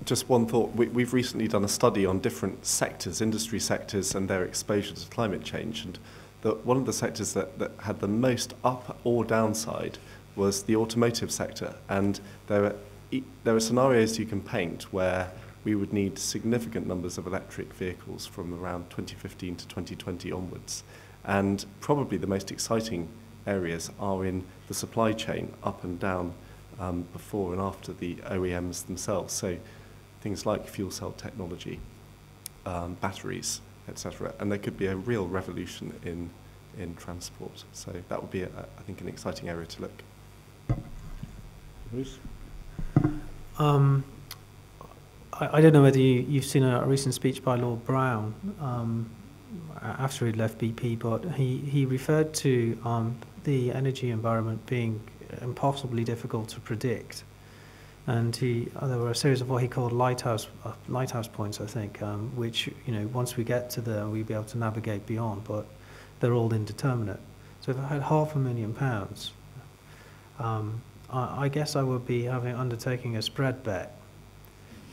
Just one thought. We've recently done a study on different sectors, industry sectors, and their exposure to climate change. And one of the sectors that had the most up or downside was the automotive sector. And there are scenarios you can paint where we would need significant numbers of electric vehicles from around 2015 to 2020 onwards. And probably the most exciting areas are in the supply chain, up and down, before and after the OEMs themselves. So things like fuel cell technology, batteries, etc. And there could be a real revolution in transport. So that would be, I think, an exciting area to look. Bruce? I don't know whether you've seen a recent speech by Lord Brown after he'd left BP, but he referred to the energy environment being impossibly difficult to predict. And there were a series of what he called lighthouse points, I think, which, once we get to there, we'll be able to navigate beyond, but they're all indeterminate. So if I had £500,000, I guess I would be undertaking a spread bet,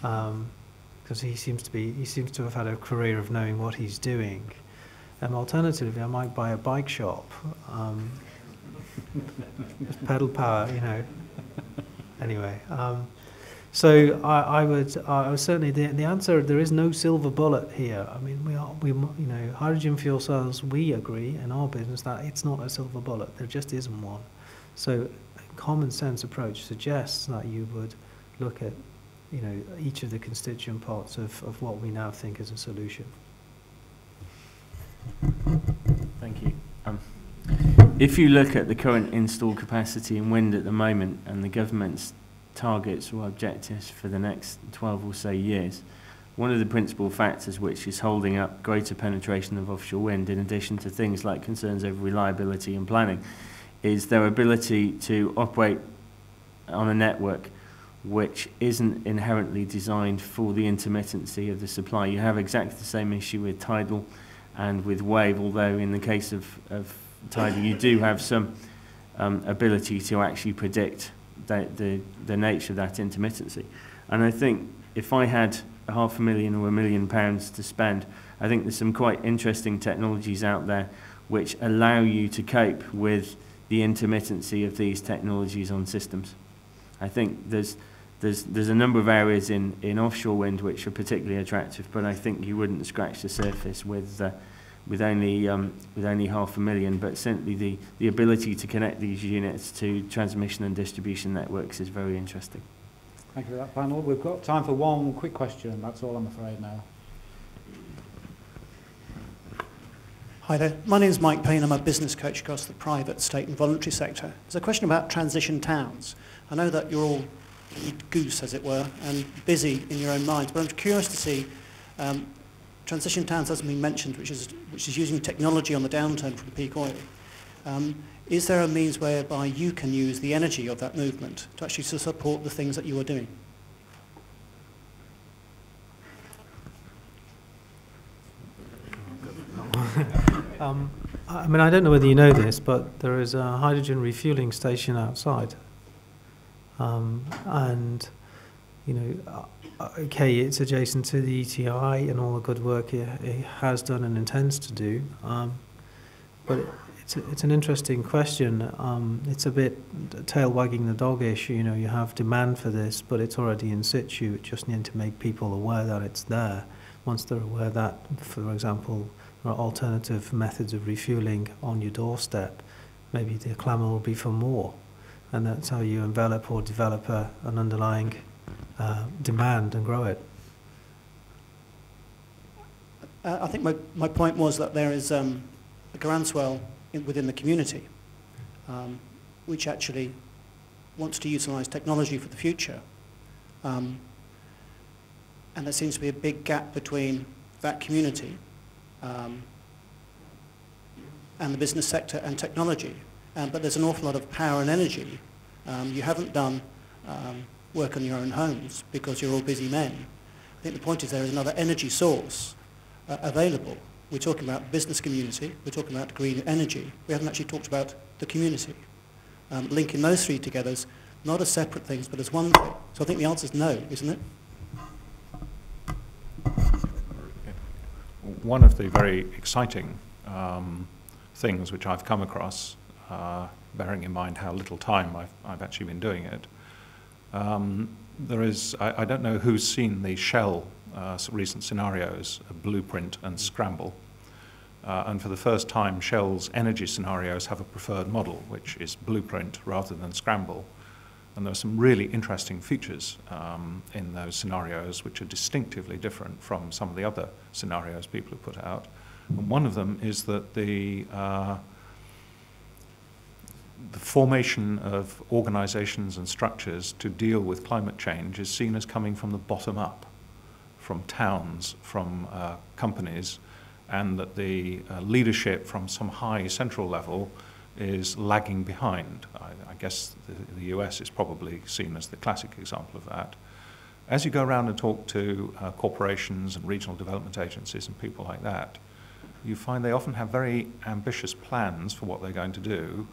because he seems to have had a career of knowing what he's doing. Alternatively, I might buy a bike shop, pedal power, Anyway, so I would certainly the answer. There is no silver bullet here. I mean, hydrogen fuel cells. We agree in our business that it's not a silver bullet. There just isn't one. So, a common sense approach suggests that you would look at, each of the constituent parts of what we now think is a solution. Thank you. If you look at the current installed capacity in wind at the moment and the government's targets or objectives for the next 12 or so years, one of the principal factors which is holding up greater penetration of offshore wind, in addition to things like concerns over reliability and planning, is their ability to operate on a network which isn't inherently designed for the intermittency of the supply. You have exactly the same issue with tidal and with wave, although in the case of tidal you do have some ability to actually predict the nature of that intermittency. And I think if I had £500,000 or £1 million to spend, I think there's some quite interesting technologies out there which allow you to cope with the intermittency of these technologies on systems. I think there's a number of areas in offshore wind which are particularly attractive, but I think you wouldn't scratch the surface with only £500,000. But certainly the ability to connect these units to transmission and distribution networks is very interesting. Thank you for that panel. We've got time for one quick question. That's all, I'm afraid, now. Hi there. My name is Mike Payne. I'm a business coach across the private, state and voluntary sector. There's a question about transition towns. I know that you're all goose, as it were, and busy in your own minds, but I'm curious to see transition towns hasn't been mentioned, which is using technology on the downturn from peak oil. Is there a means whereby you can use the energy of that movement to actually support the things that you are doing? I mean, I don't know whether you know this, but there is a hydrogen refueling station outside. And, okay, it's adjacent to the ETI and all the good work it has done and intends to do. But it's an interesting question. It's a bit tail wagging the dog-ish. You have demand for this, but it's already in situ. You just need to make people aware that it's there. Once they're aware that, for example, there are alternative methods of refueling on your doorstep, maybe the clamour will be for more. And that's how you envelop or develop an underlying demand and grow it. I think my point was that there is a groundswell within the community which actually wants to utilise technology for the future. And there seems to be a big gap between that community and the business sector and technology. But there's an awful lot of power and energy. You haven't done work on your own homes because you're all busy men. I think the point is there is another energy source available. We're talking about business community, we're talking about green energy. We haven't actually talked about the community. Linking those three together, not as separate things, but as one thing? So I think the answer is no, isn't it? One of the very exciting things which I've come across, bearing in mind how little time I've actually been doing it, there is, I don't know who's seen the Shell recent scenarios, Blueprint and Scramble. And for the first time, Shell's energy scenarios have a preferred model, which is Blueprint rather than Scramble. And there are some really interesting features in those scenarios which are distinctively different from some of the other scenarios people have put out. And one of them is that the formation of organizations and structures to deal with climate change is seen as coming from the bottom up, from towns, from companies, and that the leadership from some high central level is lagging behind. I guess the US is probably seen as the classic example of that. As you go around and talk to corporations and regional development agencies and people like that, you find they often have very ambitious plans for what they're going to do,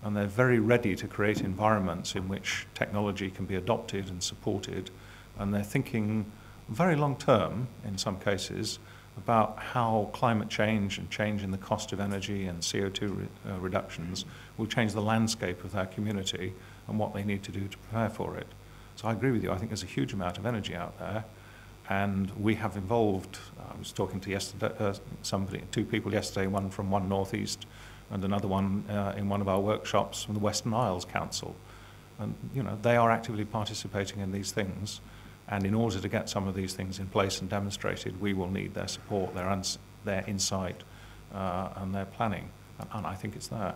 and they're very ready to create environments in which technology can be adopted and supported, and they're thinking very long term, in some cases, about how climate change and change in the cost of energy and CO2 reductions will change the landscape of their community and what they need to do to prepare for it. So I agree with you. I think there's a huge amount of energy out there, and we have involved, I was talking to two people yesterday, one from One Northeast and another one in one of our workshops from the Western Isles Council. And they are actively participating in these things. And in order to get some of these things in place and demonstrated, we will need their support, their insight, and their planning. And I think it's there.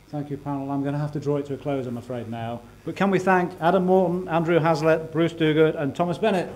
Thank you, panel. I'm going to have to draw it to a close, I'm afraid, now. But can we thank Adam Morton, Andrew Hazlitt, Bruce Duguid, and Thomas Bennett?